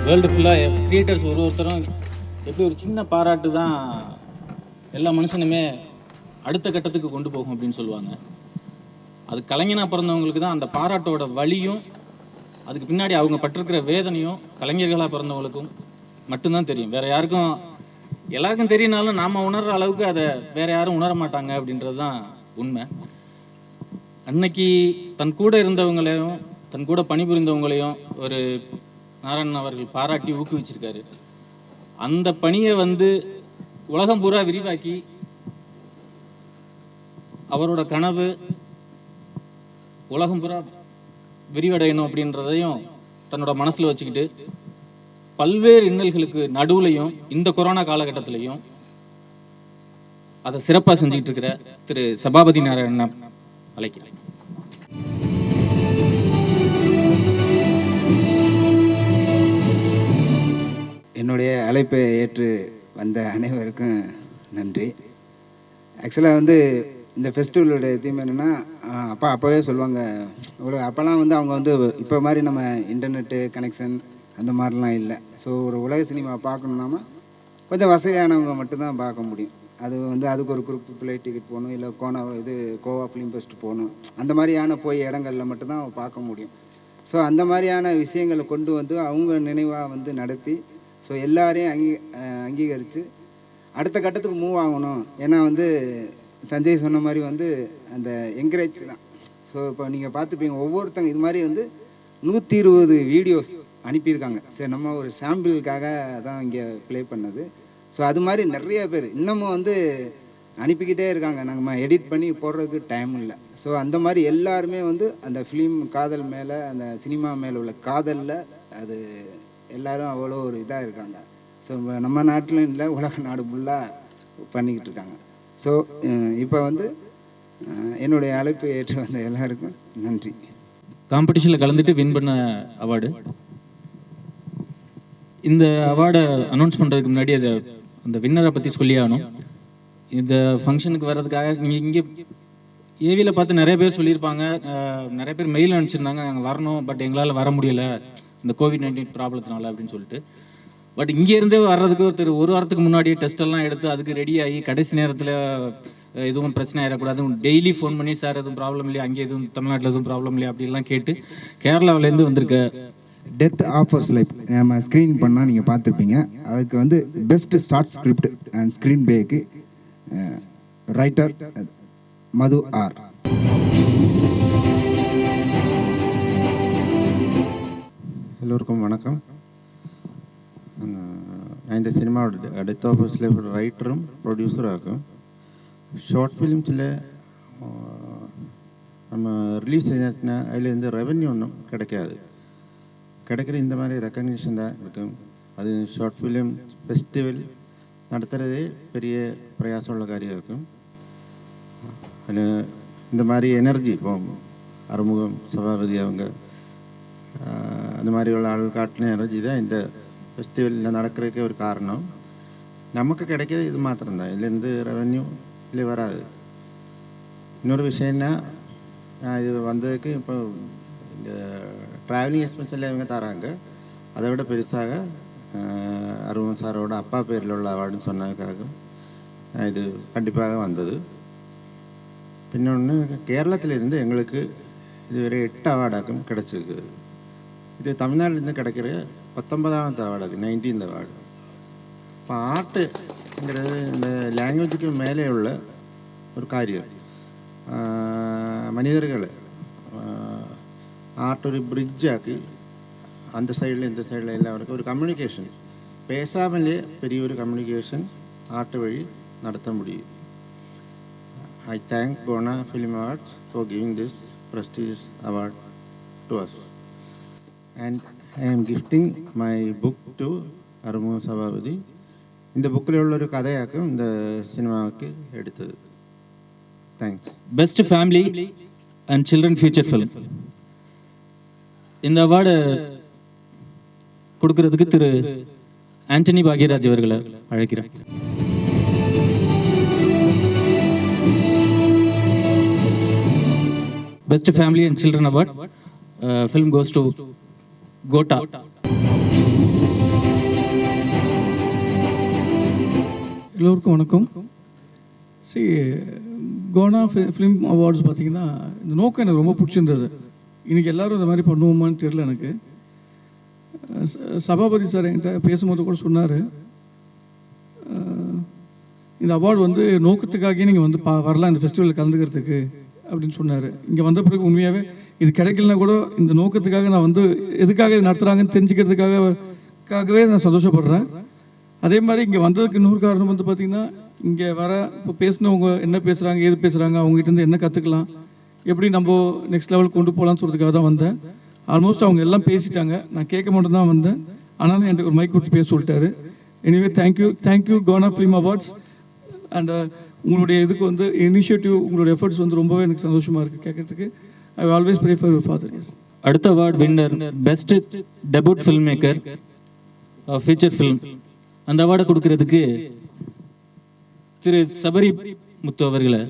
World ஃபுல்லாக creators ஒருத்தரும் எப்படி ஒரு சின்ன பாராட்டு தான் எல்லா மனுஷனுமே அடுத்த கட்டத்துக்கு கொண்டு போகும் அப்படின்னு சொல்லுவாங்க. அது கலைஞனாக பிறந்தவங்களுக்கு தான் அந்த பாராட்டோட வலியும் அதுக்கு பின்னாடி அவங்க பட்டிருக்கிற வேதனையும் கலைஞர்களாக பிறந்தவங்களுக்கும் மட்டும்தான் தெரியும். வேற யாருக்கும் எல்லாருக்கும் தெரியினாலும் நாம் உணர்கிற அளவுக்கு அதை வேற யாரும் உணர மாட்டாங்க அப்படின்றது தான் உண்மை. அன்னைக்கு தன் கூட இருந்தவங்களையும் தன் கூட பணிபுரிந்தவங்களையும் ஒரு நாராயணன் அவர்கள் பாராட்டி ஊக்குவிச்சிருக்காரு. அந்த பணியை உலகம் பூரா விரிவாக்கி அவரோட கனவு உலகம் பூரா விரிவடையணும் அப்படின்றதையும் தன்னோட மனசுல வச்சுக்கிட்டு பல்வேறு இன்னல்களுக்கு நடுவுலையும் இந்த கொரோனா காலகட்டத்திலையும் அதை சிறப்பாக செஞ்சுக்கிட்டு இருக்கிற திரு சபாபதி நாராயணன் அழைக்கிறேன். என்னுடைய அழைப்பை ஏற்று வந்த அனைவருக்கும் நன்றி. ஆக்சுவலாக இந்த ஃபெஸ்டிவலோட தீம் என்னென்னா, அப்போவே சொல்லுவாங்க, அப்போல்லாம் அவங்க இப்போ மாதிரி நம்ம இன்டர்நெட்டு கனெக்ஷன் அந்த மாதிரிலாம் இல்லை. ஸோ ஒரு உலக சினிமா பார்க்கணுன்னாம கொஞ்சம் வசதியானவங்க மட்டும்தான் பார்க்க முடியும். அதுக்கு ஒரு குரூப் ஃப்ளைட் டிக்கெட் போகணும், இல்லை கோவா ஃபிலிம் ஃபெஸ்ட் போகணும், அந்த மாதிரியான இடங்களில் மட்டும்தான் பார்க்க முடியும். ஸோ அந்த மாதிரியான விஷயங்களை கொண்டு அவங்க நினைவாக நடத்தி ஸோ எல்லாரையும் அங்கீகரித்து அடுத்த கட்டத்துக்கு மூவ் ஆகணும். ஏன்னா சஞ்சய் சொன்ன மாதிரி அந்த என்கரேஜ் தான். ஸோ இப்போ நீங்கள் பார்த்துப்பீங்க, ஒவ்வொருத்தங்க இது மாதிரி 120 வீடியோஸ் அனுப்பியிருக்காங்க. சரி, நம்ம ஒரு சாம்பிளுக்காக தான் இங்கே ப்ளே பண்ணது. ஸோ அது மாதிரி நிறைய பேர் இன்னமும் அனுப்பிக்கிட்டே இருக்காங்க. நாங்கள் எடிட் பண்ணி போடுறதுக்கு டைம் இல்லை. ஸோ அந்த மாதிரி எல்லாருமே அந்த ஃபிலிம் காதல் மேலே, அந்த சினிமா மேலே உள்ள காதலில் அது எல்லோரும் அவ்வளோ ஒரு இதாக இருக்காங்க. ஸோ நம்ம நாட்டிலும் இல்லை, உலக நாடு ஃபுல்லாக பண்ணிக்கிட்டு இருக்காங்க. ஸோ இப்போ என்னுடைய அழைப்பு ஏற்று வந்த எல்லாருக்கும் நன்றி. காம்படிஷனில் கலந்துட்டு வின் பண்ண அவார்டு. இந்த அவார்டை அனௌன்ஸ் பண்ணுறதுக்கு முன்னாடி அந்த வின்னரை பற்றி சொல்லி ஆகணும். இந்த ஃபங்க்ஷனுக்கு வர்றதுக்காக நீங்கள் இங்கே ஏவியில் பார்த்து நிறைய பேர் சொல்லியிருப்பாங்க, நிறைய பேர் மெயில் அனுப்பிச்சிருந்தாங்க, நாங்கள் வரணும், பட் எங்களால் வர முடியலை இந்த கோவிட்-19 ப்ராப்ளத்தினால அப்படின்னு சொல்லிட்டு. பட் இங்கேருந்தே வர்றதுக்கு ஒரு வாரத்துக்கு முன்னாடியே டெஸ்ட் எல்லாம் எடுத்து அதுக்கு ரெடி ஆகி கடைசி நேரத்தில் எதுவும் பிரச்சனை ஆகிடக்கூடாது, டெய்லி ஃபோன் பண்ணி சார் எதுவும் ப்ராப்ளம் இல்லையா, அங்கே எதுவும் தமிழ்நாட்டில் எதுவும் ப்ராப்ளம் இல்லையா அப்படிலாம் கேட்டு கேரளாவிலேருந்து வந்திருக்க டெத் ஆஃபர்ஸ் லைஃப் நம்ம ஸ்க்ரீன் பண்ணால் நீங்கள் பார்த்துருப்பீங்க. அதுக்கு பெஸ்ட் ஷார்ட் ஸ்கிரிப்ட் அண்ட் ஸ்க்ரீன் பிளேக்கு ரைட்டர் மது ஆர். எல்லோருக்கும் வணக்கம். நான் இந்த சினிமாவோட டெத் ஆஃபர்ஸ் லைஃப் ரைட்டரும் ப்ரொடியூசரும் ஆகும். ஷார்ட் ஃபிலிம்ஸில் நம்ம ரிலீஸ் செஞ்சாச்சுன்னா அதில் ரெவென்யூ ஒன்றும் கிடைக்காது. கிடைக்கிற இந்த மாதிரி ரெக்கக்னிஷன் தான் இருக்கும். அது ஷார்ட் ஃபிலிம் ஃபெஸ்டிவல் நடத்துகிறதே பெரிய பிரயாசம் உள்ள காரியம் இருக்கும். அதில் இந்த மாதிரி எனர்ஜி இப்போ அறுமுகம் சபாபதி அவங்க அந்த மாதிரி உள்ள ஆள் காட்டின எனர்ஜி தான் இந்த ஃபெஸ்டிவலில் நடக்கிறதுக்கே ஒரு காரணம். நமக்கு கிடைக்கிறது இது மாத்திரம்தான், இதுலேருந்து ரெவென்யூ இல்லை வராது. இன்னொரு விஷயம்னா, இது வந்ததுக்கு இப்போ இந்த ட்ராவலிங் எக்ஸ்பென்ஸில் இவங்க தராங்க. அதை விட பெருசாக அருவம் சாரோட அப்பா பேரில் உள்ள அவார்டுன்னு சொன்னதுக்காக இது கண்டிப்பாக வந்தது. இன்னொன்று, கேரளத்திலிருந்து எங்களுக்கு இதுவரை 8 அவார்டாக்கும் கிடச்சிருக்கு. இது தமிழ்நாட்டிலேருந்து கிடைக்கிற 19வது அவார்டு, 19th அவார்டு. இப்போ ஆர்ட்டுங்கிறது இந்த லாங்குவேஜுக்கு மேலே உள்ள ஒரு காரியம். மனிதர்கள் ஆர்ட் ஒரு பிரிட்ஜாக்கி அந்த சைடில் இந்த சைடில் எல்லாருக்கும் ஒரு கம்யூனிகேஷன், பேசாமலே பெரிய ஒரு கம்யூனிகேஷன் ஆர்ட் வழி நடத்த முடியும். I thank Gona Film Awards for giving this prestigious award to us. And I am gifting my book to Arumu Sababadi. இந்த புக்கில் உள்ள ஒரு கதையாக்கும் இந்த சினிமாவுக்கு எடுத்தது. Thanks. Best family and children future film. இந்த அவார்டு கொடுக்கறதுக்கு திரு ஆண்டனி பாக்யராஜ் அவர்களை அழைக்கிறேன். Best family and children award film goes to Gota. எல்லோருக்கும் வணக்கம். சி கோனா ஃபிலிம் அவார்ட்ஸ் பார்த்தீங்கன்னா இந்த நோக்கம் எனக்கு ரொம்ப பிடிச்சிருந்தது. இன்றைக்கி எல்லோரும் இந்த மாதிரி பண்ணுவோமான்னு தெரில எனக்கு. சபாபதி சார் என்கிட்ட பேசும்போது கூட சொன்னார், இந்த அவார்டு வந்து நோக்கத்துக்காகவே நீங்கள் வந்து வரலாம் இந்த ஃபெஸ்டிவலில் கலந்துக்கிறதுக்கு அப்படின்னு சொன்னார். இங்கே வந்த பிறகு உண்மையாகவே இது கிடைக்கலனா கூட இந்த நோக்கத்துக்காக நான் வந்து எதுக்காக இது நடத்துகிறாங்கன்னு தெரிஞ்சுக்கிறதுக்காகவே நான் சந்தோஷப்படுறேன். அதே மாதிரி இங்கே வந்ததுக்கு இன்னொரு காரணம் வந்து பார்த்திங்கன்னா, இங்கே வர இப்போ பேசினவங்க என்ன பேசுகிறாங்க, ஏது பேசுகிறாங்க, அவங்ககிட்ட என்ன கற்றுக்கலாம், எப்படி நம்ம நெக்ஸ்ட் லெவல் கொண்டு போகலான்னு சொல்கிறதுக்காக தான் வந்தேன். ஆல்மோஸ்ட் அவங்க எல்லாம் பேசிட்டாங்க, நான் கேட்க மட்டும் தான் வந்தேன். ஆனாலும் எனக்கு ஒரு மைக் கொடுத்து பேச சொல்லிட்டாரு. எனிவே தேங்க்யூ கோனா ஃபிலிம் அவார்ட்ஸ். அண்ட் உங்களுடைய இதுக்கு வந்து இனிஷியேட்டிவ், உங்களுடைய எஃபர்ட்ஸ் வந்து ரொம்பவே எனக்கு சந்தோஷமாக இருக்குது கேட்குறதுக்கு. I always pray for your father. அடுத்த award winner best debut filmmaker feature film. அந்த அவார்டை கொடுக்கறதுக்கு திரு சபரி முத்து அவர்களை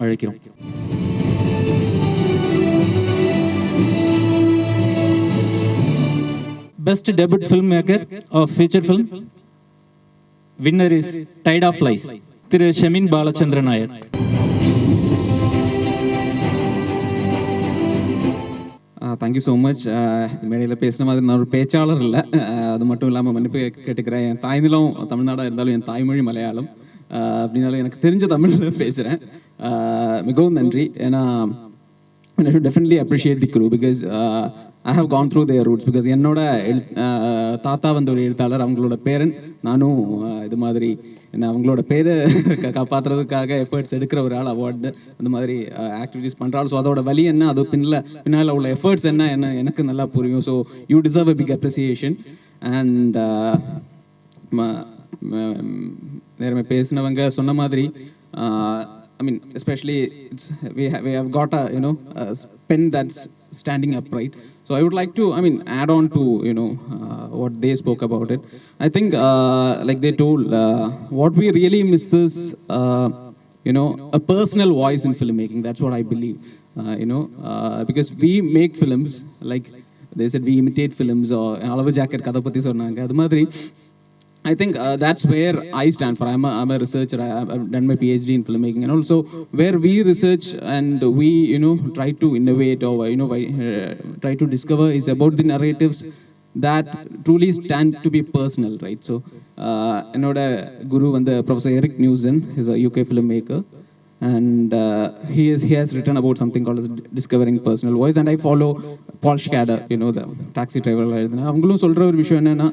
அழைக்கிறோம். Best debut filmmaker of feature film winner is tide of life திரு Shemin Balachandran Nair. Thank you so much. மேடையில் பேசின மாதிரி நான் ஒரு பேச்சாளர் இல்லை, அது மட்டும் இல்லாமல் மன்னிப்பு கேட்டுக்கிறேன். என் தாய்நிலம் தமிழ்நாடாக இருந்தாலும் என் தாய்மொழி மலையாளம் அப்படின்னாலும் எனக்கு தெரிஞ்ச தமிழில் பேசுகிறேன். மிகவும் நன்றி. ஏன்னா I should definitely appreciate the crew because I have gone through their roots. because என்னோட தாத்தா வந்து ஒரு எழுத்தாளர், அவங்களோட பேரன் நானும் இது மாதிரி என்ன அவங்களோட பேரை காப்பாற்றுறதுக்காக எஃபர்ட்ஸ் எடுக்கிற ஒரு ஆள் அவார்டு அந்த மாதிரி ஆக்டிவிட்டீஸ் பண்ணுறாள். ஸோ அதோட வழி என்ன, அது பின்னால் உள்ள எஃபர்ட்ஸ் என்ன எனக்கு நல்லா புரியும். So you deserve a big appreciation. And நேரமே பேசினவங்க சொன்ன மாதிரி I mean, especially we have got a a pen that's standing upright. So I would like to add on to what they spoke about it. I think like they told, what we really miss is a personal voice in filmmaking. That's what I believe. Because we make films, like they said, we imitate films or alavu jacket kada patti sonnanga adu madri. I think that's where I stand for. I'm a researcher. I've done my PhD in filmmaking, and also where we research and we try to innovate or try to discover is about the narratives that truly stand to be personal, right? So enoda guru and Professor Eric Newson is a UK filmmaker, and he has written about something called as discovering personal voice, and I follow Paul Schrader, the taxi driver. Avangalum solra or vishayam enna,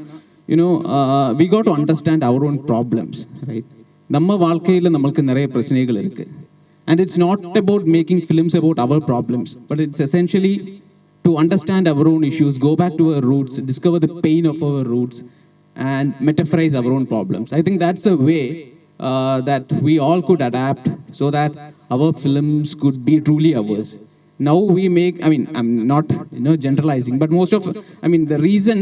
we got to understand our own problems, right? நம்ம வாழ்க்கையில் நம்மளுக்கு நிறைய பிரச்சனைகள் இருக்கு. And it's not about making films about our problems, but it's essentially to understand our own issues, go back to our roots, discover the pain of our roots, and metaphorize our own problems. I think that's a way that we all could adapt so that our films could be truly ours. Now we make, I'm not generalizing, but most of, the reason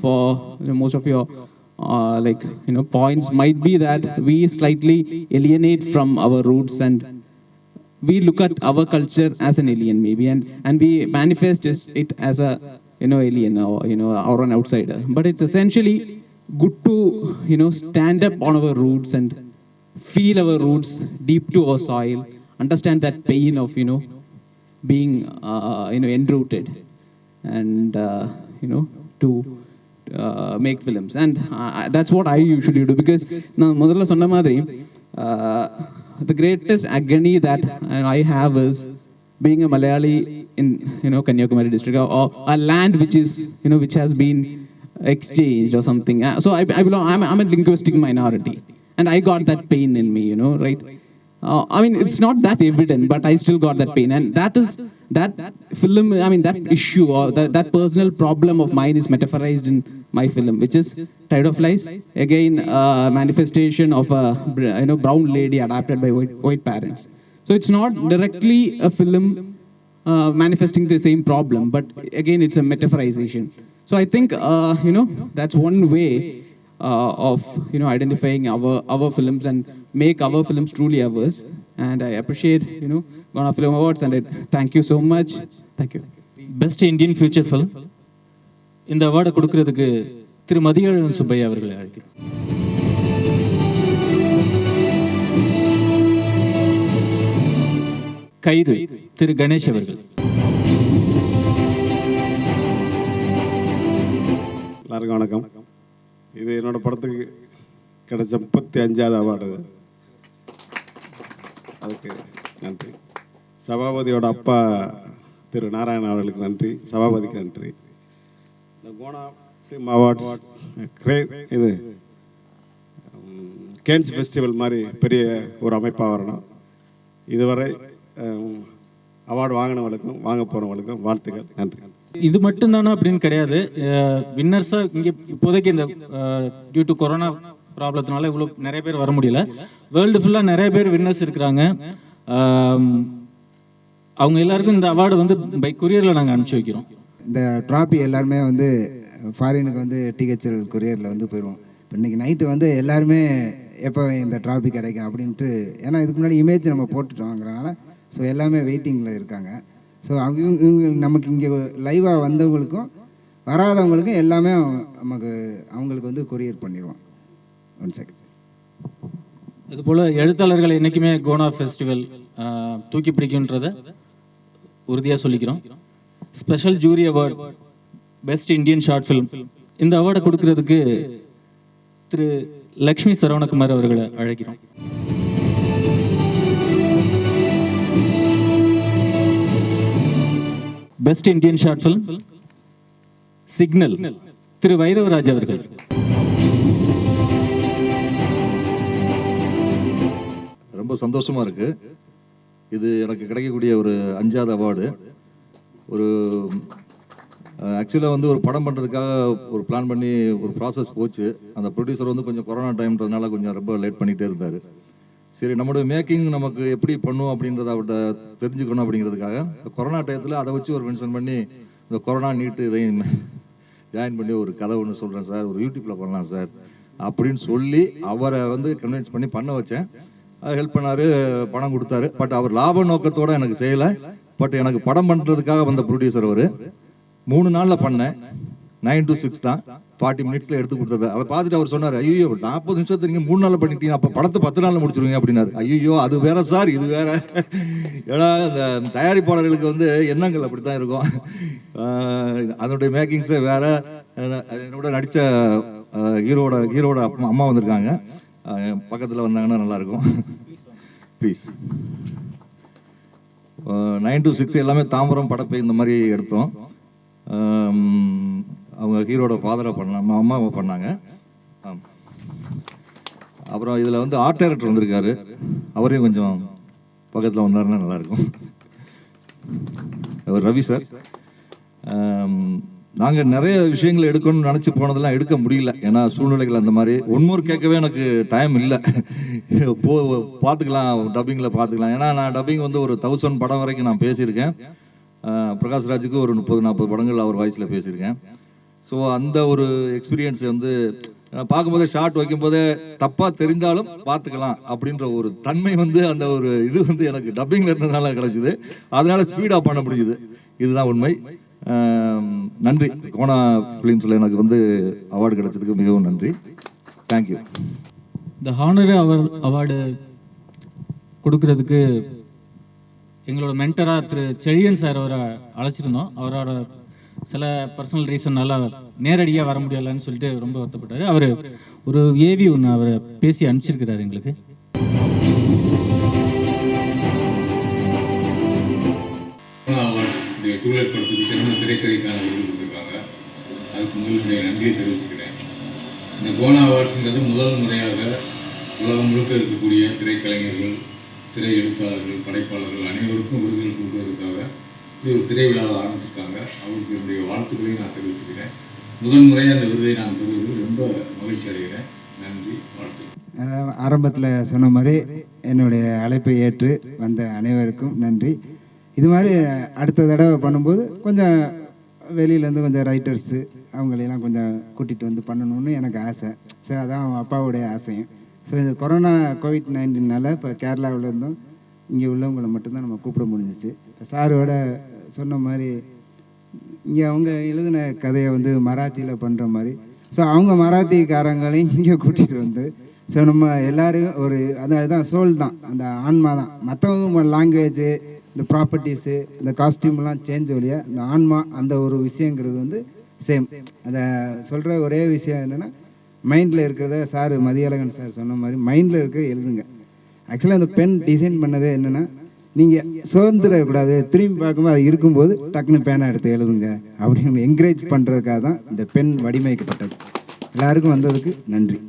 for most of your points might be that we slightly alienate from our roots, and we look at our culture as an alien maybe, and we manifest it as a alien or an outsider. But it's essentially good to stand up on our roots and feel our roots deep to our soil, understand that pain of being enrooted, and to make films. And that's what I usually do, because na modalla sonna madri the greatest agony that I have is being a Malayali in Kanyakumari district, or a land which is which has been exchanged or something. So I belong, I'm a linguistic minority, and I got that pain in me, right? It's not that evident, but I still got that pain, and that film, that issue or that personal problem of mine is metaphorized in my film, which is Tide of Lies. Again, manifestation of a brown lady adopted by white parents. So it's not directly a film manifesting the same problem, but again, it's a metaphorization. So I think that's one way of identifying our films and make our films truly ours. And I appreciate Ghana Film Awards, and thank you so much. Thank you. Best Indian future film. இந்த அவார்டை கொடுக்கறதுக்கு திரு மதியழகன் சுப்பையா அவர்களை அழைக்கிறேன். கயிறு திரு கணேஷ் அவர்கள். எல்லாருக்கும் வணக்கம். இது என்னோட படத்துக்கு கிடைச்ச 35வது அவார்டு. அதுக்கு நன்றி. சபாபதியோட அப்பா திரு நாராயணன் அவர்களுக்கு நன்றி, சபாபதிக்கு நன்றி. இந்த கோனா ஃபிலிம் அவார்ட்ஸ் இது கேன்ஸ் ஃபெஸ்டிவல் மாதிரி பெரிய ஒரு அமைப்பாக வரணும். இதுவரை அவார்டு வாங்கினவங்களுக்கும் வாங்க போகிறவங்களுக்கும் வாழ்த்துக்கள். நன்றி. இது மட்டும்தானா அப்படின்னு கிடையாது. வின்னர்ஸாக இங்கே இப்போதைக்கு இந்த டியூ டு கொரோனா ப்ராப்ளத்தினால இவ்வளோ நிறைய பேர் வர முடியல. வேர்ல்டு ஃபுல்லாக நிறைய பேர் வின்னர்ஸ் இருக்கிறாங்க. அவங்க எல்லாருக்கும் இந்த அவார்டு வந்து பை கொரியரில் நாங்கள் அனுப்பிச்சி வைக்கிறோம். இந்த ட்ராஃபி எல்லாருமே வந்து ஃபாரினுக்கு வந்து டிஹெச்எல் கொரியரில் வந்து போயிடுவோம். இப்போ இன்றைக்கி நைட்டு வந்து எல்லாருமே எப்போ இந்த ட்ராஃபி கிடைக்கும் அப்படின்ட்டு, ஏன்னா இதுக்கு முன்னாடி இமேஜ் நம்ம போட்டுட்டோங்கிறனால ஸோ எல்லாமே வெயிட்டிங்கில் இருக்காங்க. ஸோ இவங்க நமக்கு இங்கே லைவாக வந்தவங்களுக்கும் வராதவங்களுக்கும் எல்லாமே நமக்கு அவங்களுக்கு வந்து கொரியர் பண்ணிடுவோம். 1 செகண்ட். அதுபோல் எழுத்தாளர்கள் என்றைக்குமே கோனா ஃபெஸ்டிவல் தூக்கி பிடிக்குன்றதை உறுதியாக சொல்லிக்கிறோம். Special jury award best Indian short film, இந்த அவார்டை கொடுக்கறதுக்கு திரு லக்ஷ்மி சரவணகுமார் அவர்களை அழைக்கிறோம். Best Indian short film signal திரு வைரவராஜ் அவர்கள். ரொம்ப சந்தோஷமாக இருக்குது. இது எனக்கு கிடைக்கக்கூடிய ஒரு 5வது அவார்டு. ஒரு ஆக்சுவலாக வந்து ஒரு படம் பண்ணுறதுக்காக ஒரு பிளான் பண்ணி ஒரு ப்ராசஸ் போச்சு. அந்த ப்ரொடியூசர் வந்து கொஞ்சம் கொரோனா டைம்ன்றதுனால கொஞ்சம் ரொம்ப லேட் பண்ணிகிட்டே இருந்தார். சரி, நம்மளோட மேக்கிங் நமக்கு எப்படி பண்ணுவோம் அப்படின்றத அவர்கிட்ட தெரிஞ்சுக்கணும் அப்படிங்கிறதுக்காக கொரோனா டயத்தில் அதை வச்சு ஒரு மென்ஷன் பண்ணி இந்த கொரோனா நீட்டு இதையும் ஜாயின் பண்ணி ஒரு கதை ஒன்று சொல்கிறேன் சார், ஒரு யூடியூப்பில் பண்ணலாம் சார் அப்படின்னு சொல்லி அவரை வந்து கன்வின்ஸ் பண்ணி பண்ண வச்சேன். ஹெல்ப் பண்ணார், பணம் கொடுத்தாரு. பட் அவர் லாப நோக்கத்தோடு எனக்கு செய்யலை. பட் எனக்கு படம் பண்ணுறதுக்காக வந்த ப்ரொடியூசர் அவர். 3 நாளில் பண்ணேன். 9 to 6 தான், 40 மினிட்ஸில் எடுத்து கொடுத்தது. அதை பார்த்துட்டு அவர் சொன்னார், ஐயோ 40 நிமிஷத்துக்கு நீங்கள் 3 நாளில் பண்ணிட்டீங்க, அப்போ படத்தை 10 நாளில் முடிச்சிருவீங்க அப்படின்னாரு. ஐயோ அது வேற சார், இது வேற. ஏன்னா இந்த தயாரிப்பாளர்களுக்கு வந்து எண்ணங்கள் அப்படி தான் இருக்கும். அதனுடைய மேக்கிங்ஸே வேற. என்னோட நடித்த ஹீரோட அம்மா வந்திருக்காங்க, பக்கத்தில் வந்தாங்கன்னா நல்லாயிருக்கும். ப்ளீஸ். 9 to 6 எல்லாமே தாம்பரம் படப்பை இந்த மாதிரி எடுத்தோம். அவங்க ஹீரோட ஃபாதராக பண்ணாங்க, அம்மாவை பண்ணாங்க. அப்புறம் இதில் வந்து ஆர்ட் டைரக்டர் வந்திருக்காரு, அவரையும் கொஞ்சம் பக்கத்தில் வந்தாருன்னா நல்லாயிருக்கும். அவர் ரவி சார். நாங்கள் நிறைய விஷயங்கள் எடுக்கணும்னு நினச்சி போனதெல்லாம் எடுக்க முடியல, ஏன்னா சூழ்நிலைகள் அந்த மாதிரி. ஒன்மோர் கேட்கவே எனக்கு டைம் இல்லை. பார்த்துக்கலாம், டப்பிங்கில் பார்த்துக்கலாம். ஏன்னா நான் டப்பிங் வந்து ஒரு 1000 படம் வரைக்கும் நான் பேசியிருக்கேன். பிரகாஷ்ராஜுக்கு ஒரு 30-40 படங்கள் அவர் வாய்ஸில் பேசியிருக்கேன். ஸோ அந்த ஒரு எக்ஸ்பீரியன்ஸ் வந்து பார்க்கும்போதே ஷார்ட் வைக்கும்போதே தப்பாக தெரிந்தாலும் பார்த்துக்கலாம் அப்படின்ற ஒரு தன்மை வந்து அந்த ஒரு இது வந்து எனக்கு டப்பிங்கில் இருந்ததுனால கிடச்சிது. அதனால ஸ்பீடாக பண்ண முடியுது. இதுதான் உண்மை. நன்றி. கோனா ஃபிலிம்ஸில் எனக்கு வந்து அவார்டு கிடைச்சதுக்கு மிகவும் நன்றி. தேங்க்யூ. இந்த ஹானரி அவார்டு கொடுக்கறதுக்கு எங்களோட மென்டராக திரு செழியன் சார் அவரை அழைச்சிருந்தோம். அவரோட சில பர்சனல் ரீசன்னால நேரடியாக வர முடியலைன்னு சொல்லிட்டு ரொம்ப வருத்தப்பட்டார். அவர் ஒரு ஏவி ஒன்று அவரை பேசி அனுப்பிச்சிருக்கிறார் எங்களுக்கு. டூலர் படத்துக்கு சிறந்த திரைக்கதைக்கான விருது கொடுத்துருக்காங்க. அதுக்கு முதல் நன்றியை தெரிவிச்சுக்கிறேன். இந்த கோனா அவார்ட்ஸுங்கிறது முதல் முறையாக உலகம் முழுக்க இருக்கக்கூடிய திரைக்கலைஞர்கள், திரை எழுத்தாளர்கள், படைப்பாளர்கள் அனைவருக்கும் விருதுகள் கொடுக்கறதுக்காக இது ஒரு திரை விழாவை ஆரம்பிச்சிருக்காங்க. அவங்களுக்கு என்னுடைய வாழ்த்துக்களையும் நான் தெரிவிச்சுக்கிறேன். முதன் முறையாக அந்த விருதை நான் பெறுவது ரொம்ப மகிழ்ச்சி அடைகிறேன். நன்றி, வாழ்த்து. ஆரம்பத்தில் சொன்ன மாதிரி என்னுடைய அழைப்பை ஏற்று வந்த அனைவருக்கும் நன்றி. இது மாதிரி அடுத்த தடவை பண்ணும்போது கொஞ்சம் வெளியிலேருந்து கொஞ்சம் ரைட்டர்ஸு அவங்களையெல்லாம் கொஞ்சம் கூட்டிகிட்டு வந்து பண்ணணும்னு எனக்கு ஆசை. ஸோ அதான் அப்பாவுடைய ஆசையும். ஸோ இந்த கொரோனா COVID-19னால இப்போ கேரளாவில் இருந்தும் இங்கே உள்ளவங்களை மட்டும்தான் நம்ம கூப்பிட முடிஞ்சிச்சு. இப்போ சாரோட சொன்ன மாதிரி இங்கே அவங்க எழுதின கதையை வந்து மராத்தியில் பண்ணுற மாதிரி, ஸோ அவங்க மராத்திக்காரங்களையும் இங்கே கூட்டிகிட்டு வந்து, ஸோ நம்ம எல்லோரும் ஒரு அதுதான் சோல் தான், அந்த ஆன்மா தான். மற்றவங்க லாங்குவேஜு இந்த ப்ராப்பர்ட்டிஸு இந்த காஸ்டியூம்லாம் சேஞ்ச் வழியாக இந்த ஆன்மா அந்த ஒரு விஷயங்கிறது வந்து சேம். அதை சொல்கிற ஒரே விஷயம் என்னென்னா மைண்டில் இருக்கிறத சார் மதியழகன் சார் சொன்ன மாதிரி மைண்டில் இருக்க எழுதுங்க. ஆக்சுவலாக அந்த பென் டிசைன் பண்ணதே என்னென்னா நீங்கள் சுதந்திரக்கூடாது, திரும்பி பார்க்கும்போது அது இருக்கும்போது டக்குன்னு பேனா எடுத்து எழுதுங்க அப்படின்னு என்கரேஜ் பண்ணுறதுக்காக தான் இந்த பென் வடிவமைக்கப்பட்டது. எல்லாருக்கும் வந்ததுக்கு நன்றி.